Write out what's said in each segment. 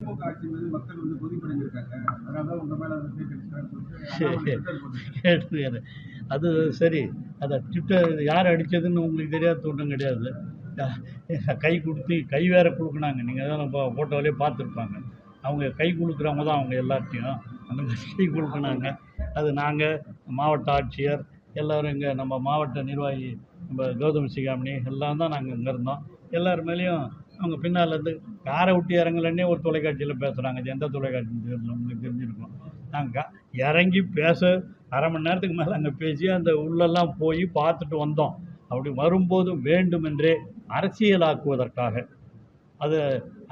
திமுக ஆட்சி மீது மக்கள் வந்து கொதிப்படைஞ்சிருக்காங்க. அதனால உங்க மேல வந்து கேட்டுருக்காரு. அது சரி, அதை ட்விட்டர் யார் அடித்ததுன்னு உங்களுக்கு தெரியாத ஒன்றும் கிடையாது. கை கொடுத்து கை வேற கொடுக்குனாங்க. நீங்கள் தான் நம்ம ஃபோட்டோவிலே பார்த்துருப்பாங்க. அவங்க கை கொடுக்குறவங்க தான் அவங்க எல்லாத்தையும் அந்த மாதிரி கை கொடுக்குனாங்க. அது நாங்கள் மாவட்ட ஆட்சியர் எல்லோரும் இங்கே நம்ம மாவட்ட நிர்வாகி நம்ம கௌதம் சிகாமணி எல்லாம் தான் நாங்கள் இங்கே இருந்தோம். எல்லார் மேலேயும் அவங்க பின்னாலேருந்து காரை விட்டு இறங்கலன்னே ஒரு தொலைக்காட்சியில் பேசுகிறாங்க. அது எந்த தொலைக்காட்சின்னு தெரியல, உங்களுக்கு தெரிஞ்சிருக்கும். நாங்கள் இறங்கி பேச அரை மணி நேரத்துக்கு மேலே அங்கே பேசி அந்த உள்ளெல்லாம் போய் பார்த்துட்டு வந்தோம். அப்படி வரும்போது வேண்டுமென்றே அரசியலாக்குவதற்காக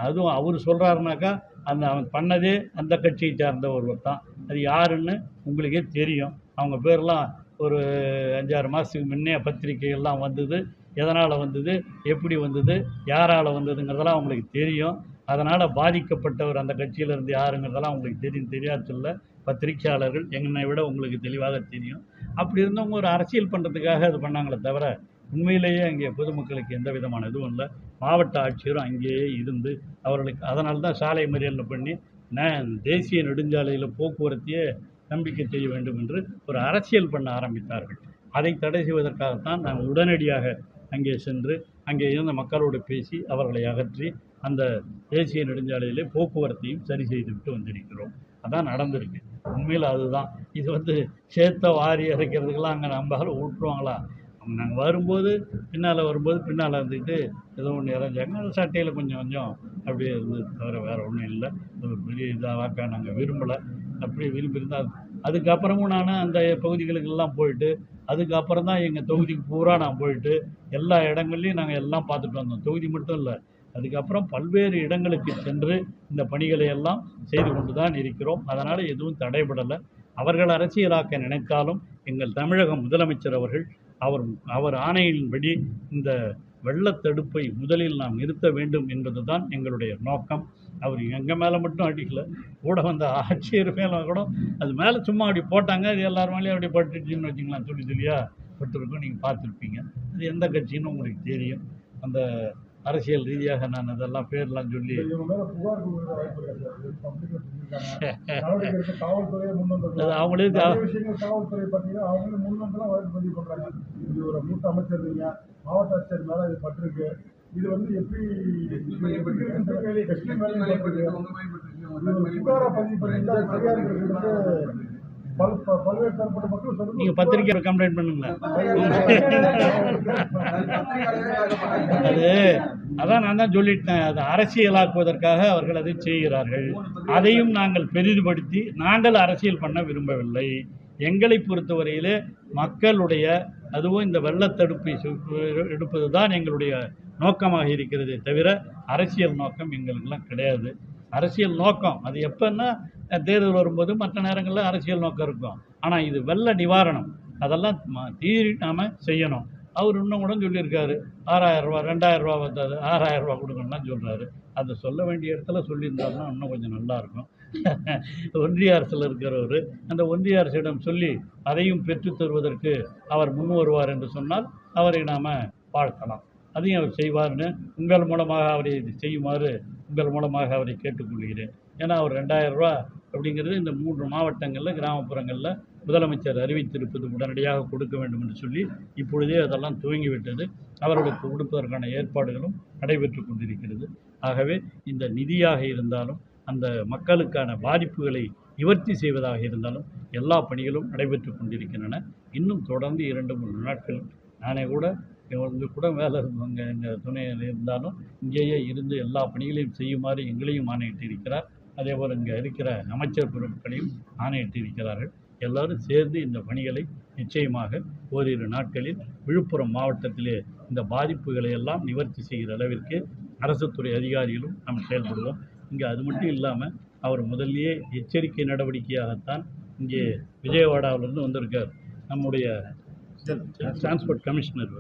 அதுவும் அவர் சொல்கிறாருனாக்கா அவன் பண்ணதே அந்த கட்சியை சார்ந்த ஒருவர் தான். அது யாருன்னு உங்களுக்கே தெரியும். அவங்க பேர்லாம் ஒரு 5-6 மாதத்துக்கு முன்னே பத்திரிகைகள்லாம் வந்தது. எதனால் வந்தது, எப்படி வந்தது, யாரால் வந்ததுங்கிறதெல்லாம் அவங்களுக்கு தெரியும். அதனால் பாதிக்கப்பட்டவர் அந்த கட்சியிலேருந்து யாருங்கிறதெல்லாம் உங்களுக்கு தெரியாதில்ல. பத்திரிகையாளர்கள் என்னை விட உங்களுக்கு தெளிவாக தெரியும். அப்படி இருந்தவங்க ஒரு அரசியல் பண்ணுறதுக்காக அது பண்ணாங்களே தவிர உண்மையிலேயே அங்கே பொதுமக்களுக்கு எந்த விதமான இதுவும் இல்லை. மாவட்ட ஆட்சியரும் அங்கேயே இருந்து அவர்களுக்கு அதனால தான் சாலை மறியல் பண்ணி தேசிய நெடுஞ்சாலையில் போக்குவரத்தையே நம்பிக்கை செய்ய வேண்டும் என்று ஒரு அரசியல் பண்ண ஆரம்பித்தார்கள். அதை தடை செய்வதற்காகத்தான் நாங்கள் உடனடியாக அங்கே சென்று அங்கே இருந்த மக்களோடு பேசி அவர்களை அகற்றி அந்த தேசிய நெடுஞ்சாலையிலே போக்குவரத்தையும் சரி செய்துவிட்டு வந்திருக்கிறோம். அதான் நடந்திருக்கு. உண்மையில் அதுதான். இது சேத்த வாரி இறைக்கிறதுக்கெல்லாம் அங்கே நம்பால விட்டுருவாங்களா? நாங்கள் வரும்போது பின்னால் இருந்துக்கிட்டு ஏதோ ஒன்று இறஞ்சாங்க. அது சட்டையில் கொஞ்சம் அப்படியே இருந்தது தவிர வேறு ஒன்றும் இல்லை. ஒரு பெரிய இதாக நாங்கள் விரும்பலை. அப்படியே விரும்பியிருந்தால் அதுக்கப்புறமும் நான் அந்த பகுதிகளுக்கெல்லாம் போயிட்டு அதுக்கப்புறம் தான் எங்கள் தொகுதிக்கு பூரா நான் போயிட்டு எல்லா இடங்கள்லையும் நாங்கள் எல்லாம் பார்த்துட்டு வந்தோம். தொகுதி மட்டும் இல்லை, அதுக்கப்புறம் பல்வேறு இடங்களுக்கு சென்று இந்த பணிகளை எல்லாம் செய்து கொண்டு தான் இருக்கிறோம். அதனால் எதுவும் தடைபடலை. அவர்கள் அரசியலாக்க நினைத்தாலும் எங்கள் தமிழக முதலமைச்சர் அவர்கள் அவர் ஆணையின்படி இந்த வெள்ளத்தடுப்பை முதலில் நாம் நிறுத்த வேண்டும் என்பது தான் எங்களுடைய நோக்கம். அவர் எங்கள் மேலே மட்டும் அடிக்கலை, கூட வந்த ஆட்சியர் மேலே கூட அது மேலே சும்மா அப்படி போட்டாங்க. அது எல்லார் மேலேயும் அப்படி பட்டுச்சுன்னு வச்சுக்கலாம். சொல்லியா பட்டிருக்கோம், நீங்கள் பார்த்துருப்பீங்க. அது எந்த கட்சின்னு உங்களுக்கு தெரியும். அந்த அரசியல் ரீதியாக நான் அதெல்லாம் பேர்லாம் சொல்லி அவங்களே மாவட்ட ஆட்சியர் மேல இது பட்டிருக்கு. இது எப்படி பல்வேறு தரப்பட்ட மக்கள் நீங்க பத்திரிக்கை கம்ப்ளைண்ட் பண்ணுங்களேன். அதான் நான் தான் சொல்லிட்டேன். அது அரசியலாக்குவதற்காக அவர்கள் அதை செய்கிறார்கள். அதையும் நாங்கள் பெரிதுபடுத்தி நாங்கள் அரசியல் பண்ண விரும்பவில்லை. எங்களை பொறுத்தவரையிலே மக்களுடைய அதுவும் இந்த வெள்ளத்தடுப்பை எடுப்பது தான் எங்களுடைய நோக்கமாக இருக்கிறதே தவிர அரசியல் நோக்கம் எங்களுக்கெல்லாம் கிடையாது. அரசியல் நோக்கம் அது எப்போன்னா தேர்தல் வரும்போது மற்ற நேரங்களில் அரசியல் நோக்கம் இருக்கும். ஆனால் இது வெள்ள நிவாரணம் அதெல்லாம் தீரி நாம் செய்யணும். அவர் இன்னும் கூட சொல்லியிருக்காரு 6000 ரூபா 2000 ரூபா வந்தாது 6000 ரூபா கொடுக்கணும்லாம் சொல்கிறாரு. அதை சொல்ல வேண்டிய இடத்துல சொல்லியிருந்தாருன்னா இன்னும் கொஞ்சம் நல்லாயிருக்கும். ஒன்றிய அரசில் இருக்கிறவர் அந்த ஒன்றிய அரசிடம் சொல்லி அதையும் பெற்றுத் தருவதற்கு அவர் முன் வருவார் என்று சொன்னால் அவரை நாம் வாழ்த்தலாம். அதையும் அவர் செய்வார்னு உங்கள் மூலமாக அவரை செய்யுமாறு உங்கள் மூலமாக அவரை கேட்டுக்கொள்கிறேன். ஏன்னா அவர் 2000 ரூபா அப்படிங்கிறது இந்த 3 மாவட்டங்களில் கிராமப்புறங்களில் முதலமைச்சர் அறிவித்திருப்பது உடனடியாக கொடுக்க வேண்டும் என்று சொல்லி இப்பொழுதே அதெல்லாம் துவங்கிவிட்டது. அவர்களுக்கு கொடுப்பதற்கான ஏற்பாடுகளும் நடைபெற்று கொண்டிருக்கிறது. ஆகவே இந்த நிதியாக இருந்தாலும் அந்த மக்களுக்கான பாதிப்புகளை நிவர்த்தி செய்வதாக இருந்தாலும் எல்லா பணிகளும் நடைபெற்று கொண்டிருக்கின்றன. இன்னும் தொடர்ந்து 2-3 நாட்கள் நானே கூட வேலை இருந்தவங்க எங்கள் துணையில் இருந்தாலும் இங்கேயே இருந்து எல்லா பணிகளையும் செய்யுமாறு எங்களையும் ஆணையிட்டு இருக்கிறார். அதேபோல் இங்கே இருக்கிற அமைச்சர் பொருட்களையும் ஆணையிட்டு இருக்கிறார்கள். எல்லோரும் சேர்ந்து இந்த பணிகளை நிச்சயமாக ஓரிரு நாட்களில் விழுப்புரம் மாவட்டத்திலே இந்த பாதிப்புகளை எல்லாம் நிவர்த்தி செய்கிற அளவிற்கு அரசு துறை அதிகாரிகளும் நாம் செயல்படுவோம். இங்கே அது மட்டும் இல்லாமல் அவர் முதல்லையே எச்சரிக்கை நடவடிக்கையாகத்தான் இங்கே விஜயவாடாவிலிருந்து வந்திருக்கார். நம்முடைய டிரான்ஸ்போர்ட் கமிஷனர்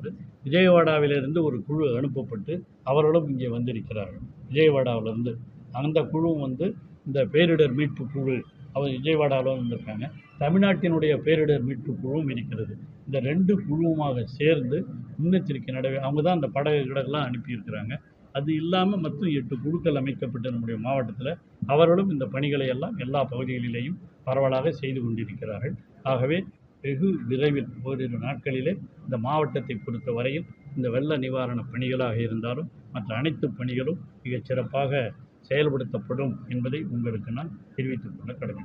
விஜயவாடாவிலிருந்து ஒரு குழு அனுப்பப்பட்டு அவர்களும் இங்கே வந்திருக்கிறார்கள். விஜயவாடாவிலிருந்து அந்த குழுவும் இந்த பேரிடர் மீட்பு குழு அவர் விஜயவாடாவில் வந்திருக்காங்க. தமிழ்நாட்டினுடைய பேரிடர் மீட்பு குழுவும் இருக்கிறது. இந்த 2 குழுவுமாக சேர்ந்து முன்னெச்சரிக்கை அவங்க தான் அந்த படகுகளெல்லாம் அனுப்பியிருக்கிறாங்க. அது இல்லாமல் மொத்தம் 8 குழுக்கள் அமைக்கப்பட்ட நம்முடைய மாவட்டத்தில் அவர்களும் இந்த பணிகளை எல்லாம் எல்லா பகுதிகளிலேயும் பரவலாக செய்து கொண்டிருக்கிறார்கள். ஆகவே வெகு விரைவில் ஓரிரு நாட்களிலே இந்த மாவட்டத்தை பொறுத்த வரையில் இந்த வெள்ள நிவாரண பணிகளாக இருந்தாலும் மற்ற அனைத்து பணிகளும் மிகச் சிறப்பாக செயல்படுத்தப்படும் என்பதை உங்களுக்கு நான் தெரிவித்துக் கொள்ள கடமை.